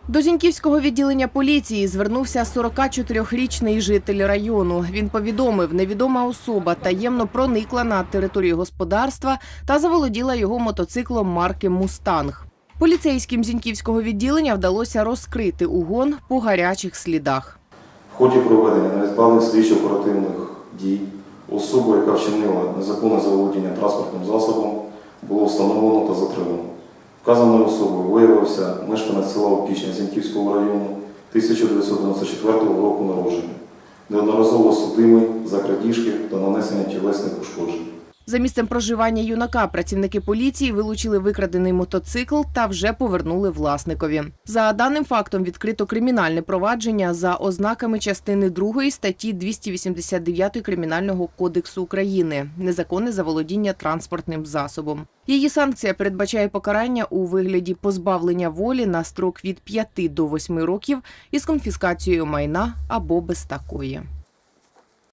До Зіньківського відділення поліції звернувся 44-річний житель району. Він повідомив, невідома особа таємно проникла на територію господарства та заволоділа його мотоциклом марки «Мустанг». Поліцейським Зіньківського відділення вдалося розкрити угон по гарячих слідах. В ході проведення невідкладних слідчо-оперативних дій особу, яка вчинила незаконне заволодіння транспортним засобом, було встановлено та затримано. Вказаною особою виявився мешканець села Опішня Зіньківського району 1994 року народження, неодноразово судимий за крадіжки та нанесення тілесних ушкоджень. За місцем проживання юнака працівники поліції вилучили викрадений мотоцикл та вже повернули власникові. За даним фактом відкрито кримінальне провадження за ознаками частини 2 статті 289 Кримінального кодексу України «Незаконне заволодіння транспортним засобом». Її санкція передбачає покарання у вигляді позбавлення волі на строк від 5 до 8 років із конфіскацією майна або без такої.